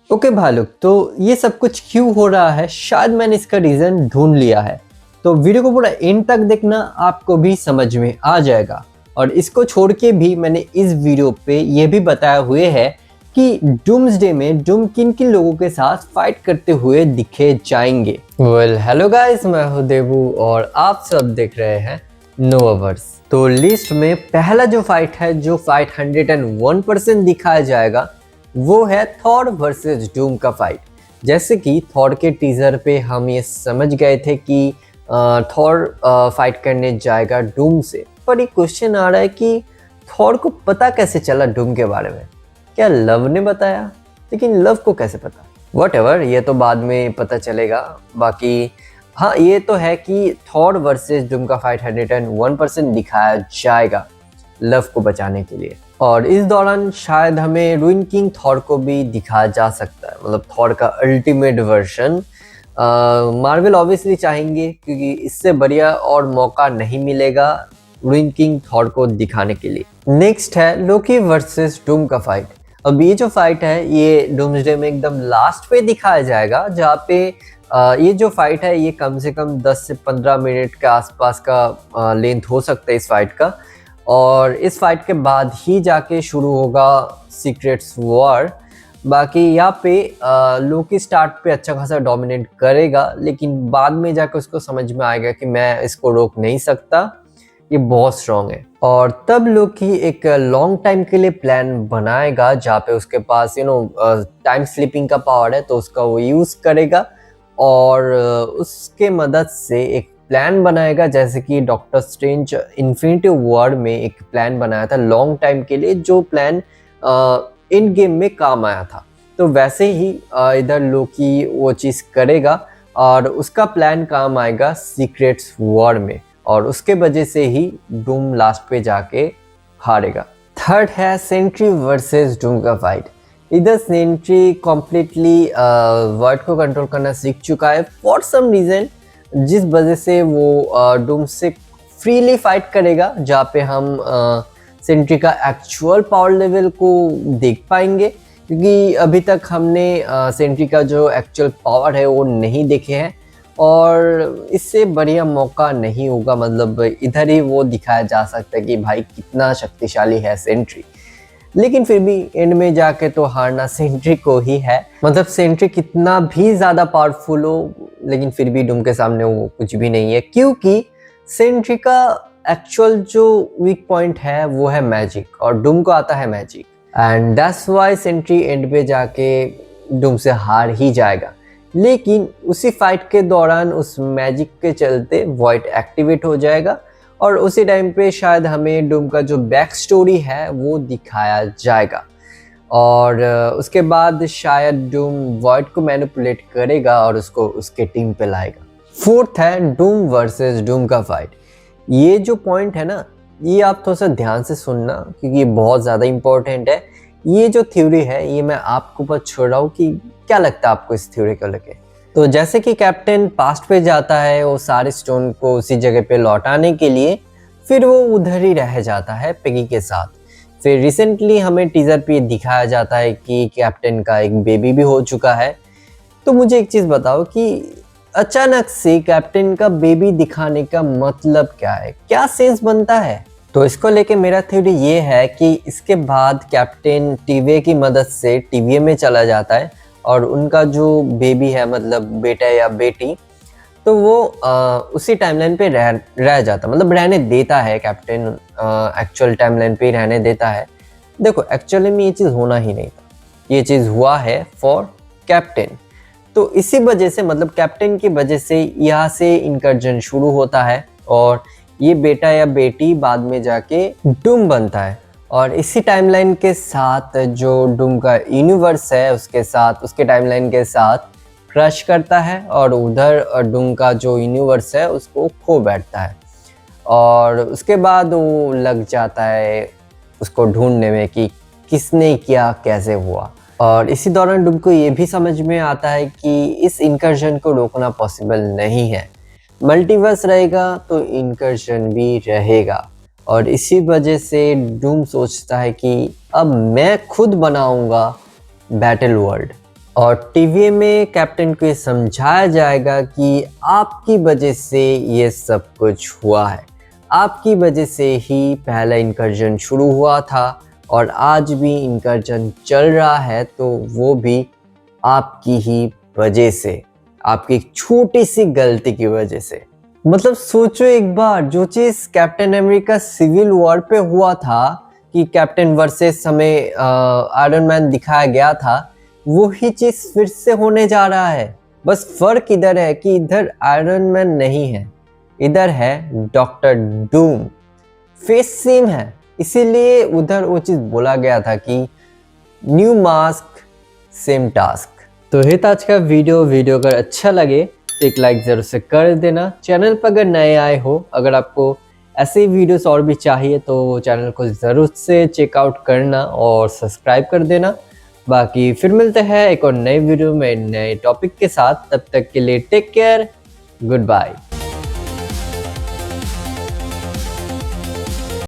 Okay भालुक, तो ये सब कुछ क्यों हो रहा है, शायद मैंने इसका रीज़न ढूंढ लिया है। तो वीडियो को पूरा एंड तक देखना, आपको भी समझ में आ जाएगा। और इसको छोड़ के भी मैंने इस वीडियो पे ये भी बताया हुए है कि डूम्सडे में डूम किन किन लोगों के साथ फाइट करते हुए दिखे जाएंगे। हेलो गाइस, मैं हूं देवू और आप सब देख रहे हैं नोवावर्स। तो लिस्ट में पहला जो फाइट है, जो फाइट 101% दिखाया जाएगा, वो है थॉर वर्सेस डूम का फाइट। जैसे कि थॉर के टीजर पे हम ये समझ गए थे कि थॉर फाइट करने जाएगा डूम से, पर एक क्वेश्चन आ रहा है कि थॉर को पता कैसे चला डूम के बारे में? क्या लव ने बताया? लेकिन लव को कैसे पता? व्हाटएवर, ये तो बाद में पता चलेगा। बाकी हाँ, ये तो है कि थॉर वर्सेस डूम का फाइट 101% दिखाया जाएगा लव को बचाने के लिए। और इस दौरान शायद हमें रूइन किंग थॉर को भी दिखाया जा सकता है, मतलब थॉर का अल्टीमेट वर्जन। मार्वल ऑब्वियसली चाहेंगे, क्योंकि इससे बढ़िया और मौका नहीं मिलेगा रूइन किंग थॉर को दिखाने के लिए। नेक्स्ट है लोकी वर्सेस डूम का फाइट। अब ये जो फाइट है, ये डूम्सडे में एकदम लास्ट पे दिखाया जाएगा, जहाँ पे ये जो फाइट है ये कम से कम 10 से 15 मिनट के आसपास का लेंथ हो सकता है इस फाइट का। और इस फाइट के बाद ही जाके शुरू होगा सीक्रेट्स वॉर। बाकी यहाँ पे लोकी स्टार्ट पे अच्छा खासा डोमिनेट करेगा, लेकिन बाद में जाके उसको समझ में आएगा कि मैं इसको रोक नहीं सकता, ये बहुत स्ट्रॉन्ग है। और तब लोकी एक लॉन्ग टाइम के लिए प्लान बनाएगा, जहाँ पे उसके पास टाइम स्लिपिंग का पावर है, तो उसका वो यूज़ करेगा। और उसके मदद से एक प्लान बनाएगा, जैसे कि डॉक्टर स्ट्रेंज इन्फिनिटी वॉर में एक प्लान बनाया था लॉन्ग टाइम के लिए, जो प्लान इन गेम में काम आया था। तो वैसे ही इधर लोकी वो चीज़ करेगा और उसका प्लान काम आएगा सीक्रेट्स वॉर में, और उसके वजह से ही डूम लास्ट पे जाके हारेगा। थर्ड है सेंट्री वर्सेस डूम का फाइट। इधर सेंट्री कॉम्प्लीटली वर्ड को कंट्रोल करना सीख चुका है फॉर सम रीज़न, जिस वजह से वो डूम से फ्रीली फाइट करेगा, जहाँ पे हम सेंट्री का एक्चुअल पावर लेवल को देख पाएंगे, क्योंकि अभी तक हमने सेंट्री का जो एक्चुअल पावर है वो नहीं देखे हैं, और इससे बढ़िया मौका नहीं होगा। मतलब इधर ही वो दिखाया जा सकता है कि भाई कितना शक्तिशाली है सेंट्री। लेकिन फिर भी एंड में जाके तो हारना सेंट्री को ही है। मतलब सेंट्री कितना भी ज़्यादा पावरफुल हो, लेकिन फिर भी डूम के सामने वो कुछ भी नहीं है, क्योंकि सेंट्री का एक्चुअल जो वीक पॉइंट है वो है मैजिक, और डूम को आता है magic, and that's why Sentry end पे जाके डूम से हार ही जाएगा। लेकिन उसी फाइट के दौरान उस मैजिक के चलते वॉइड एक्टिवेट हो जाएगा, और उसी टाइम पे शायद हमें डूम का जो बैक स्टोरी है वो दिखाया जाएगा, और उसके बाद शायद डूम वॉइड को मैनिपुलेट करेगा और उसको उसके टीम पे लाएगा। फोर्थ है डूम वर्सेस डूम का फाइट। ये जो पॉइंट है ना, ये आप थोड़ा सा ध्यान से सुनना, क्योंकि ये बहुत ज़्यादा इम्पोर्टेंट है। ये जो थ्योरी है ये मैं आपको ऊपर छोड़ रहा हूँ कि क्या लगता है आपको इस थ्योरी को लेके। तो जैसे कि कैप्टन पास्ट पे जाता है वो सारे स्टोन को उसी जगह पे लौटाने के लिए, फिर वो उधर ही रह जाता है पेगी के साथ। फिर रिसेंटली हमें टीजर पे दिखाया जाता है कि कैप्टन का एक बेबी भी हो चुका है। तो मुझे एक चीज़ बताओ कि अचानक से कैप्टन का बेबी दिखाने का मतलब क्या है, क्या सेंस बनता है? तो इसको लेके मेरा थ्योरी ये है कि इसके बाद कैप्टन टीवीए की मदद से टीवीए में चला जाता है, और उनका जो बेबी है, मतलब बेटा या बेटी, तो वो उसी टाइमलाइन पे रह जाता, मतलब रहने देता है कैप्टन, एक्चुअल टाइमलाइन पे रहने देता है। देखो एक्चुअली में ये चीज़ होना ही नहीं था, ये चीज़ हुआ है फॉर कैप्टन। तो इसी वजह से, मतलब कैप्टन की वजह से यहाँ से इनकर्जन शुरू होता है, और ये बेटा या बेटी बाद में जाके डूम बनता है। और इसी टाइमलाइन के साथ जो डूम का यूनिवर्स है उसके साथ, उसके टाइमलाइन के साथ क्रश करता है, और उधर डूम का जो यूनिवर्स है उसको खो बैठता है। और उसके बाद वो लग जाता है उसको ढूंढने में कि किसने किया, कैसे हुआ। और इसी दौरान डूम को ये भी समझ में आता है कि इस इनकर्जन को रोकना पॉसिबल नहीं है। मल्टीवर्स रहेगा तो इनकर्जन भी रहेगा, और इसी वजह से डूम सोचता है कि अब मैं खुद बनाऊंगा बैटल वर्ल्ड, और टीवी में कैप्टन को ये समझाया जाएगा कि आपकी वजह से ये सब कुछ हुआ है, आपकी वजह से ही पहला इनकर्जन शुरू हुआ था और आज भी इनकर्जन चल रहा है, तो वो भी आपकी ही वजह से, आपकी एक छोटी सी गलती की वजह से। मतलब सोचो एक बार, जो चीज कैप्टन अमेरिका सिविल वॉर पे हुआ था कि कैप्टन वर्सेस हमें आयरन मैन दिखाया गया था, वो ही चीज फिर से होने जा रहा है। बस फर्क इधर है कि इधर आयरन मैन नहीं है, इधर है डॉक्टर डूम। फेस सेम है, इसीलिए उधर वो चीज बोला गया था कि न्यू मास्क सेम टास्क। तो ये था आज का वीडियो अगर अच्छा लगे तो एक लाइक जरूर से कर देना। चैनल पर अगर नए आए हो, अगर आपको ऐसे ही वीडियोस और भी चाहिए तो चैनल को ज़रूर से चेकआउट करना और सब्सक्राइब कर देना। बाकी फिर मिलते हैं एक और नए वीडियो में नए टॉपिक के साथ, तब तक के लिए टेक केयर, गुड बाय।